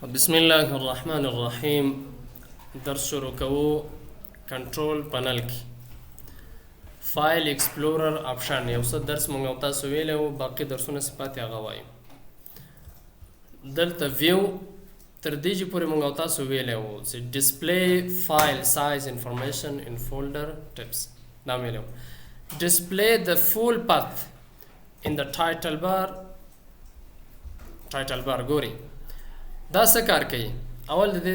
بسم الله الرحمن الرحیم. درس شروع کوو. کنټرول پنل کې فایل ایکسپلورر آپشن یو څه درس مونږ او تاسو ویلی وو، باقي درسونه صفات هغه وایو. دلته ویو تر دې چې پورې مونږ او تاسو ویلی وو چې ډسپلی فایل سایز انفارمیشن ان فولډر ټپس دا ویلی وو. ډسپلی د فول پاث ان د ټایټل بار ګوري دا څه کار کوي. اول د دې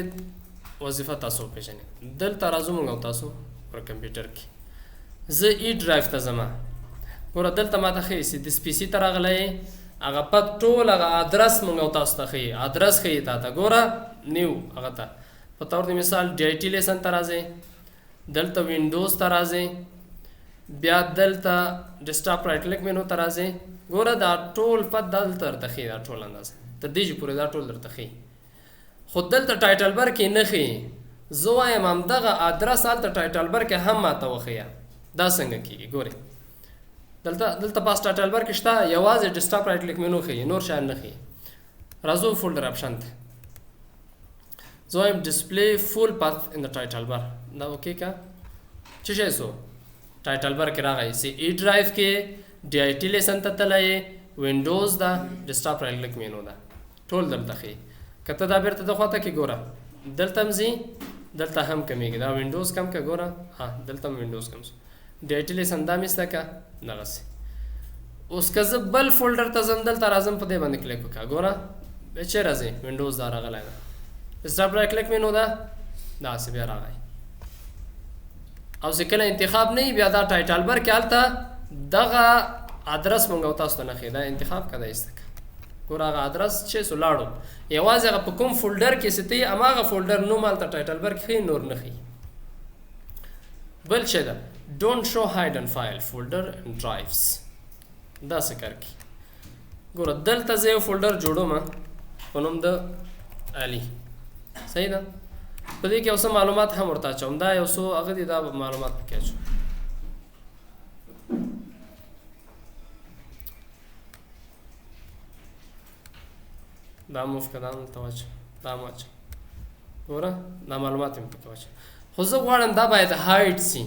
وظیفه تاسو وپېژنئ. دلته راځو موږ او تاسو پر کمپیوټر کې زه ای ډرایو ته ځم. ګوره دلته ماته ښیي چې د سپیسي ته راغلی هغه پد ټول هغه ادرس موږ او تاسو ته ښیي. ادرس ښیي تا ته ګوره نیو هغه ته په طور د مثال ډي آی ټي لیسن ته راځئ، دلته وینډوز ته راځئ، بیا دلته ډیسکټاپ رایټ کلیک مینو ته راځئ. ګوره دا ټول پد دلته درته ښیي، دا ټول اندازه تر دې چې پورې دا ټول درته ښیي. خو دلته ټایټل بر کې نه ښیي. زه وایم همدغه ادرس هلته ټایټل بر کې هم ماته وښیه. دا څنګه کېږي؟ ګورئ دلته پاس ټایټل بر کې شته، یوازې ډیسکټاپ رایټ کلیک مینو ښیي، نور شیان نه ښیي. راځو فولډر آپشن ته. زه وایم ډسپلی فول پاث ان د ټایټل بر. دا اوکې که څه شی سو ټایټل بر کې راغی چې ای ډرایو کې ډي آی ټي لیسن ته تللی، وینډوز ده، ډیسکټاپ رایټ کلیک مینو ده، ټول دلته ښیي. که ته دا بیرته د خواته کې ګوره دلته هم ځي، دلته هم کمیږي. دا وینډوز کم که ګوره، ها دلته هم وینډوز کم شو. ډي آی ټي لیسن دا میسته که دغسې. اوس که زه بل فولډر ته ځم، دلته راځم په دې باندې کلیک وکړه. ګوره چېرې ځئ؟ وینډوز دا راغلی ده، ډیسکټاپ رایټ کلیک مینو ده، داسې بیا راغی. او چې کله انتخاب نه وي بیا دا ټایټل بر کې هلته دغه ادرس مونږ او تاسو ته نه ښیي. دا انتخاب که دا ایسته که ګوره هغه ادرس چې سو لاړو، یوازې هغه په کوم فولډر کې چې ته یې هماغه فولډر نوم هلته ټایټل بر کې ښیي، نور نه ښیي. بل شی ده ډونټ شو هاید ان فایل فولډر ان ډرایوز. دا څه کار کوي؟ ګوره دلته زه یو فولډر جوړوم په نوم د علي، صحیح ده. په دې کې یو څه معلومات هم ورته اچوم. دا یو څو هغه دي، دا معلومات پکې اچوم. دا موف که دا دلته واچوم، دا هم واچوم. ګوره دا معلومات هم پکې واچوم. خو زه غواړم دا باید هایډ سي،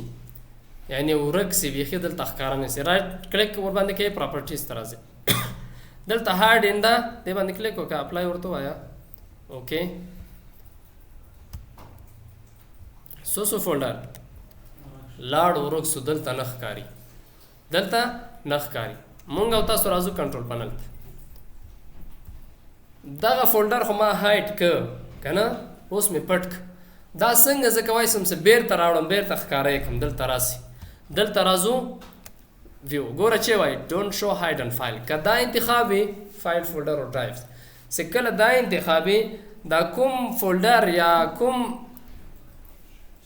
یعنې ورک سي، بیخي دلته ښکاره نه سي. رایټ کلیک ورباندې کوئ، پراپرټیز ته راځئ. دلته هایډ ان ده دې باندې کلیک وکړه، اپلای ورته ووایه. اوکې سو فولډر لاړ ورک سو، دلته نه ښکاري، دلته نه ښکاري. مونږ او تاسو راځو کنټرول پنل ته. دغه فولډر خو ما هایډ که نه، اوس مې پټ که. دا څنګه زه کولی شم چې بیرته راوړم، بیرته ښکاره یې کړم؟ دلته راسي، دلته راځو ویو. ګوره چې وایي ډونټ شو هایډ ان فایل. که دا انتخاب وي فایل فولډر او ډرایوز، چې کله دا انتخاب وي دا کوم فولډر یا کوم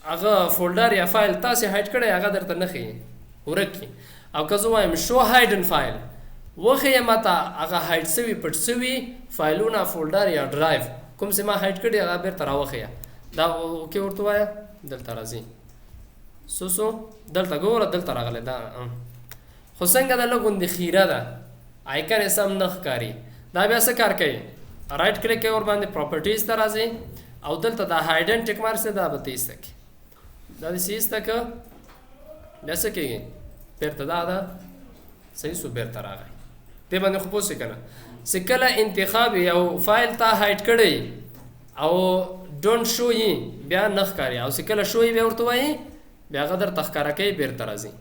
هغه فولډر یا فایل تاسې هایډ کړی هغه درته نه ښیي، ورک کړي. او که زه وایم شو هایډ ان فایل، وښیه ماته هغه هایډ سوي پټ سوي فایلونه، فولډر یا ډرایو کوم چې ما هایډ کړي هغه بیرته راوښیه. دا اوکې ورته ووایه. دلته راځي سو دلته ګوره دلته راغلی دا. خو څنګه ده لږ غوندې خیره ده، آیکن یې سم نه ښکاري. دا بیا څه کار کوي؟ رایټ کلیک کوي ورباندې، پراپرټیز ته راځي او دلته دا هایډن ټیک مارک دی، دا به ته ایسته کړي. دا داسې ایسته که بیا څه کېږي؟ بیرته دا صحیح سو، بیرته راغی. دې باندې خو پوه شئ که نه، چې کله انتخاب یو فایل تا هایډ کړی او ډونټ شو یي بیا نه ښکاري، او چې کله شو یي بیا ورته وایي بیا هغه درته ښکاره کوي، بیرته راځي.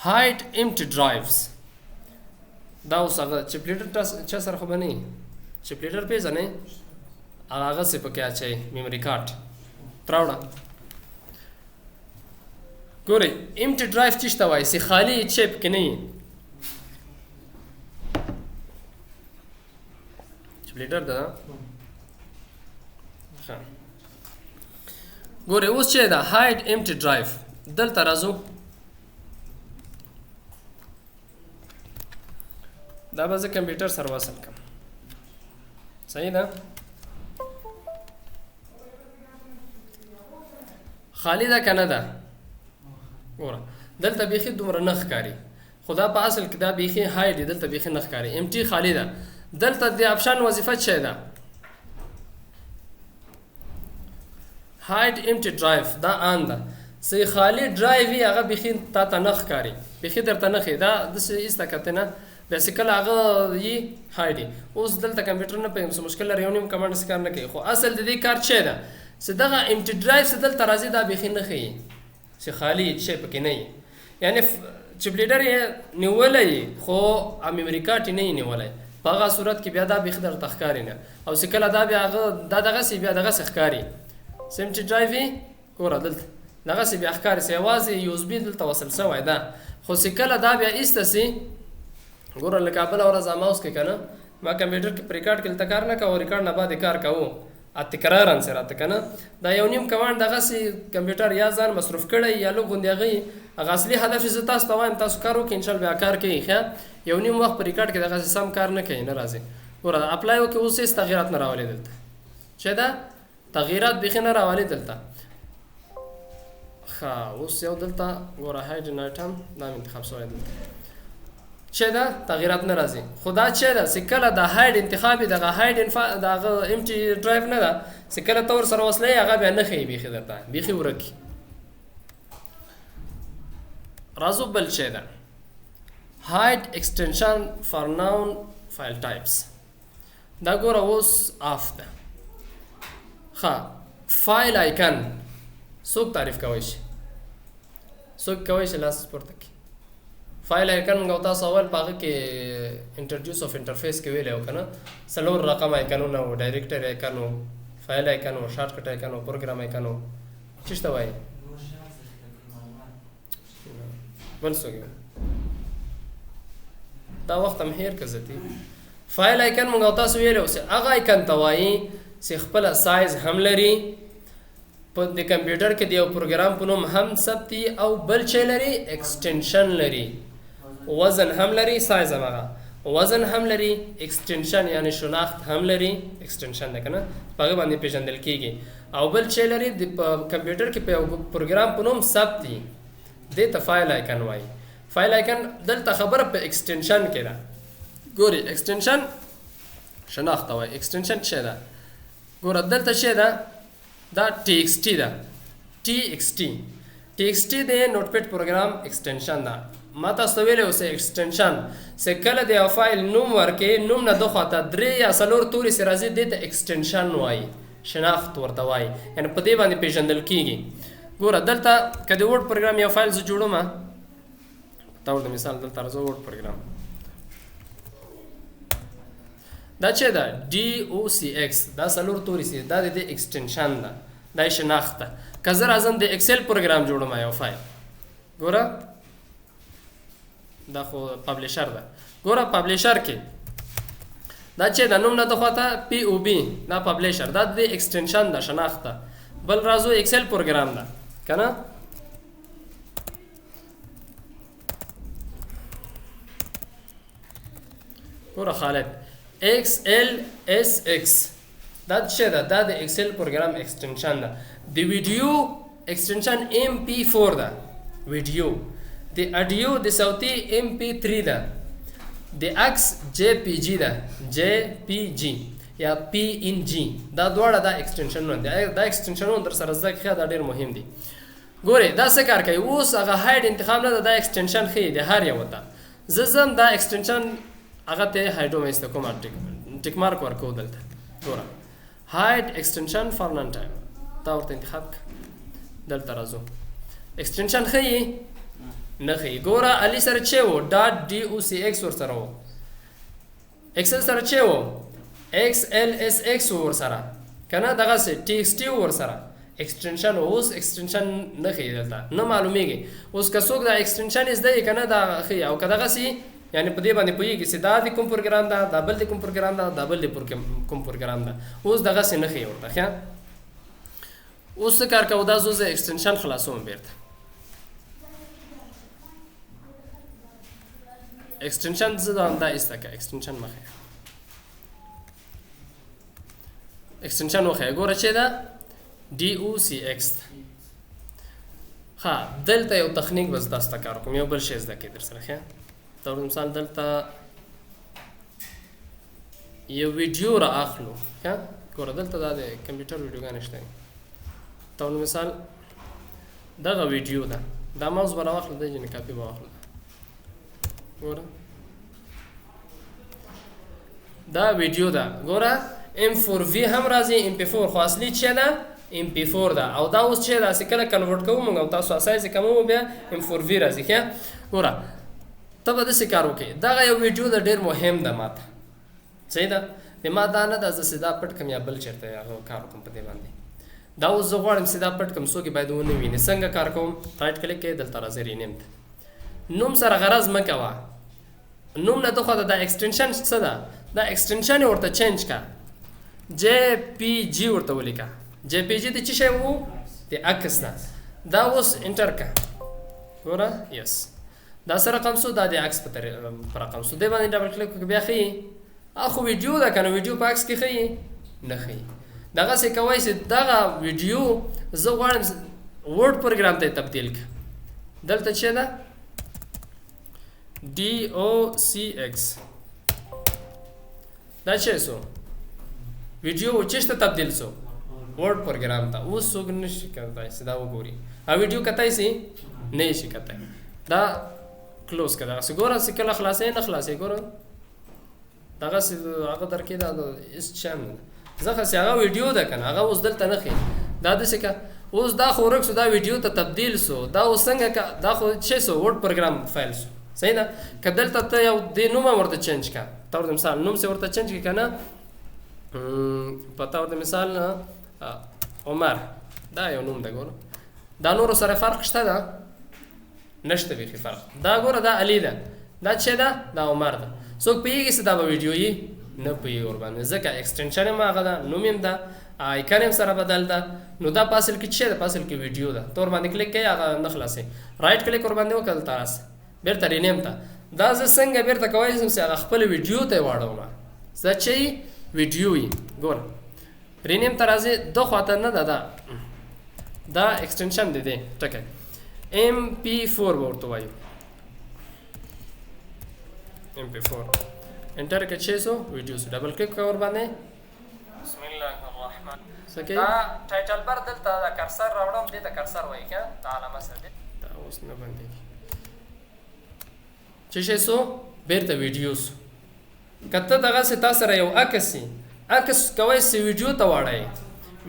هایډ امپټي ډرایوز. دا اوس هغه چپلیټر چا سره خو به نه وي، چپلیټر پېژنئ؟ هغسې پکې اچوئ میموري کارت راوړه. ګورئ امپټي ډرایو چې ته وایي چې خالي چی پکې نه وي. چپلیټر ده ښه. ګورئ اوس چې ده هایډ امپټي ډرایو، دلته راځو. دا به زه کمپیوټر سره وصل کړم، صحیح ده. خالی ده که نه ده؟ ګوره دلته بیخي دومره نه ښکاري، خو دا په اصل کې دا بیخي هایډ دی، دلته بیخي نه ښکاري. ام ټي خالی ده. دلته د اپشن وظیفه څه ده؟ هاید امټي ډرایو دا ان ده سي خالی ډرایو وي هغه بيخي تا ته نه ښکاري، بيخي درته نه ښي، دا داسې ایسته کته نه بیا چې کله هغه یي هایډي. اوس دلته کمپیوټر نه پوهېږم څه مشکل لري، یو نیم کمانډ هسې کار نه کوي، خو اصل د دې کار څه ده چې دغه امټي ډرایو چې دلته راځي دا بيخي نه ښیي چې خالي څه پکې نه وي، یعنې چپ لیډر یې نیولی خو میموري کارت یې نه یي نیولی، په هغه صورت کې بیا دا بيخي درته ښکاري نه، او چې کله دا بیا هغه دا دغسې بیا دغسې ښکاري سیم چې ډرایو وي ګوره دلته دغسې بیا ښکاري چې یوازې یو اس بي دلته وصل شوی ده، خو چې کله دا بیا ایسته سي ګوره لکه بله ورځ ماوس کې که نه ما کمپیوټر کې په ریکارډ کې دلته کار نه کوو، ریکارډ نه بعد کار کوو تکرارا سره راته که نه دا یو نیم کمانډ دغسې کمپیوټر یا ځان مصروف کړی یا لږ غوندې هغه هغه اصلي هدف چې زه تاسو ته وایم تاسو کار وکړئ انشاءالله بیا کار کوي ښه، یو نیم وخت په ریکارډ کې دغسې سم کار نه کوي نه راځي. ګوره اپلای وکړئ اوس هېڅ تغیرات نه راولي دلته چې ده تغیرات بیخي نه راولي دلته ښه. اوس یو دلته ګوره هایډن آیټم دا مې انتخاب شوی دلته چې ده تغیرات نه راځي، خو دا چې ده چې کله د هایډ انتخاب یې دغه هایډ دغه امټي ډرایو نه ده چې کله ته ورسره وصله یې هغه بیا نه ښیي بیخي درته بیخي ورکي. راځو بل چې ده هایډ ایکسټنشن فار ناون فایل ټایپس دا ګوره اوس آف ده ښه. فایل آیکن څوک تعریف کوی شي؟ څوک کوی شي لاس پورته کړي؟ فایل آیکن موږ تاسو اول په هغه کې انټرډیوس اف انټرفیس کې ویلی وو که نه 4 رقم آیکنونه وو، ډایرکټري آیکن وو، فایل آیکن وو، شارټ کټ آیکن وو، پروګرام آیکن وو، څه ته وایي بل څوک دا وخت هم هیر که زتي. فایل آیکن موږ تاسو ویلی وو چې هغه آیکن ته وایي چې خپله سایز هم لري، په د کمپیوټر کې د یو پروګرام په نوم هم ثبتي او بل چې لري ایکسټنشن لري، وزن هم لري، سایز هم هغه وزن هم لري، ایکسټنشن یعنی شناخت هم لري، ایکسټنشن ده که نه په هغه باندې پېژندل کېږي، او بل چې لري د کمپیوټر کې په یو پروګرام په نوم ثبتي دې ته فایل آیکن وایي. فایل آیکن دلته خبره په ایکسټنشن کې ده ګوري، ایکسټنشن شناخت ته وایي، ایکسټنشن څه ده ګوره دلته څه ده دا ټي ایکس ټي ده، ټي ایکس ټي د نوټ پیډ پروګرام ایکسټنشن ده. ما تاسو ته ویلی اوس ایکسټنشن چې کله د یو فایل نوم ورکې نوم نه د خواته 3 یا 4 تورې چې راځي دې ته ایکسټنشن وایي، شناخت ورته وایي، یعنې په دې باندې پېژندل کېږي. ګوره دلته که د ورډ پروګرام یو فایل زه جوړوم په طور د مثال دلته راځو ورډ پروګرام دا چې ده ډي او سی ایکس دا 4 تورې سي دا د دې ایکسټنشن ده دا یې شناخت ده. که زه راځم د ایکسل پروګرام جوړوم یو فایل ګوره دا خو پبلیشر ده ګوره پبلیشر کې دا چې د نوم نه د خواته پی او بی دا پبلیشر دا د ایکسټنشن ده شناخت ده. بل راځو ایکسل پروګرام ده که نه ګوره خالد XLSX دا څه ده دا د ایکسل پروګرام ایکسټنشن ده. د ویډیو ایکسټنشن MP4 ده ویډیو، د اډیو د صوتي MP3 ده، د عکس JPG ده JPG یا PNG دا دواړه دا ایکسټنشنونه دي. دا ایکسټنشنونه در سره زده کړئ دا ډېر مهم دي. ګورئ دا څه کار کوي اوس هغه هایډ انتخاب نه ده دا ایکسټنشن ښیي د هر یو ته زه ځم دا ایکسټنشن هغه ته هایډو مې ایسته کوم ټیک مارک ورکوو دلته ګوره هایډ ایکسټنشن فار نن ټایم دا ورته انتخاب دلته راځو ایکسټنشن ښیي نه ښیي. ګوره علي سره چې و ډاټ DOCX ورسره و، ایکسل سره چې و XLSX ورسره که نه دغسې TXT ورسره ایکسټنشن اوس ایکسټنشن نه ښیي دلته نه معلومیږي. اوس که څوک دا ایکسټنشن یې زده یي که نه دا ښیي، او که دغسې یعنې په دې باندې پوهېږي چې دا د کوم پروګرام ده دا بل د کوم پروګرام ده دا بل د کوم پروګرام ده اوس دغسې نه ښیي ورته ښه. اوس څه کار کوو دا زه ایکسټنشن خلاصوم بیرته ایکسټنشن زه دا ایسته که ایکسټنشن مه ښیه ایکسټنشن وښیه ګوره چې ده DOCX ښه. دلته یو تخنیک به زه تاسو ته کار کوم یو بل شی زده کړئ در سره ښه. طور مثال دلته یو ویډیو را اخلو ها ګوره دلته دا د کمپیوټر ویډیوګانې شته ته مثال دغه ویډیو ده دا ماوس به راواخله دی جنې کاپي به واخله ګوره دا ویډیو ده ګوره M4V هم راځي MP4 خو اصلي چې ده MP4 ده او دا اوس چې داسې کله کنورټ کوو موږ او تاسو سایز کوو بیا M4V راځي ښه ګوره ته به داسې کار وکړې دغه یو ویډیو ده ډېر مهم ده ماته صحیح ده د ما دا نه ده زه سیدا پټ کړم یا بل چېرته هغه کار وکړم په دې باندې دا اوس زه غواړم سیدا پټ کړم څوک یې باید ونه ویني څنګه کار کوم رایټ کلیک کوې دلته راځي رینیم ته نوم سره غرض مه کوه نوم نه دخوا دا ایکسټنشن څه ده دا ایکسټنشن یې ورته چینج کا JPG ورته ولیکه JPG د څه شی و د عکس نه دا اوس انټر کا ګوره یس دا سره رقم څو دا د عکس په رقم څو دی باندې ډبل کلیک وکړه بیا ښیي خو ویډیو ده که نه ویډیو په عکس کې ښیي نه ښیي دغسې کوی چې دغه ویډیو زه غواړم ورډ پروګرام ته یې تبدیل کړه دلته چې ده DOCX دا چې سو ویډیو چېش ته تبدیل سو ورډ پروګرام ته اوس څوک نشي کتای چې دا وګوري او ویډیو کتای شي نه شي کتای دا کلوز کړه دغسې ګوره چې کله خلاصې نه خلاصې ګوره دغسې هغه درکې دا هېڅ شی هم نه ځکه چې هغه ویډیو ده که نه هغه اوس دلته نه ښیي دا داسې که اوس دا خو ورک سو دا ویډیو ته تبدیل سو دا اوس څنګه که دا خو څه سو ورډ پروګرام فایل سو صحیح ده که دلته ته یو دې نوم هم ورته چینج کړه طور د مثال نوم چې ورته چینج کړي که نه په طور د مثال عمر دا یو نوم ده ګوره دا نورو سره فرق شته ده نشته بیخي فرق دا ګوره دا علي ده دا چې ده دا عمر ده څوک پوهېږي چې دا به ویډیو یي نه پوهېږي ورباندې ځکه ایکسټنشن هم هغه ده نوم هم ده آیکن هم سره بدل ده نو دا په اصل کې څه ده په اصل کې ویډیو ده ته ورباندې کلیک کوې هغه نه خلاصې رایټ کلیک ورباندې وکړه دلته راسه بېرته رینیم ته دا زه څنګه بېرته کولی شم چې هغه خپل ویډیو ته یې واړوم زه چې یي ویډیو یي ګوره رینیم ته راځې دو خواته نه ده دا ایکسټنشن دی دی ټکی MP4 به ورته وایو MP4 انټر کې 600 ویډیوز ډبل کلیک کوه ورباندې بسم الله الرحمن سکه دا ټایټل بر دلته دا کرسر راوړم دې ته کرسر وایي که دا علامه سره دی دا اوس نه بندېږي 600 بیرته ویډیوز که ته دغسې تا سره یو عکس وي عکس کوی چې ویډیو ته واړئ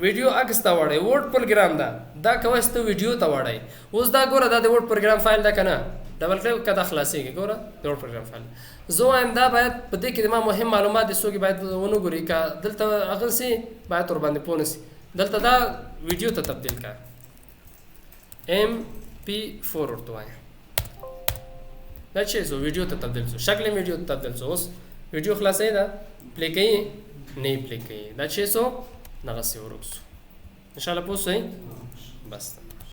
ویډیو عکس ته واړئ ورډ پروګرام ده دا کوی چې ته ویډیو ته واړئ اوس دا ګوره دا د ورډ پروګرام فایل ده که نه ډبل کلیک وکړه دا خلاصېږي ګوره د ورډ پروګرام فایل زه وایم دا باید په دې کې د ما مهم معلومات دي څوک باید ونه ګوري که دلته هغه سي باید ورباندې پوه نه سي دلته دا ویډیو ته تبدیل کړه MP4 ورته وایم دا چې زه ویډیو ته تبدیل شو شکل ویډیو ته تبدیل شو اوس ویډیو خلاصې ده پلی کوي نه یې پلی کوي دا چې سو دغسې ورک سو انشاءالله پوه سئ بس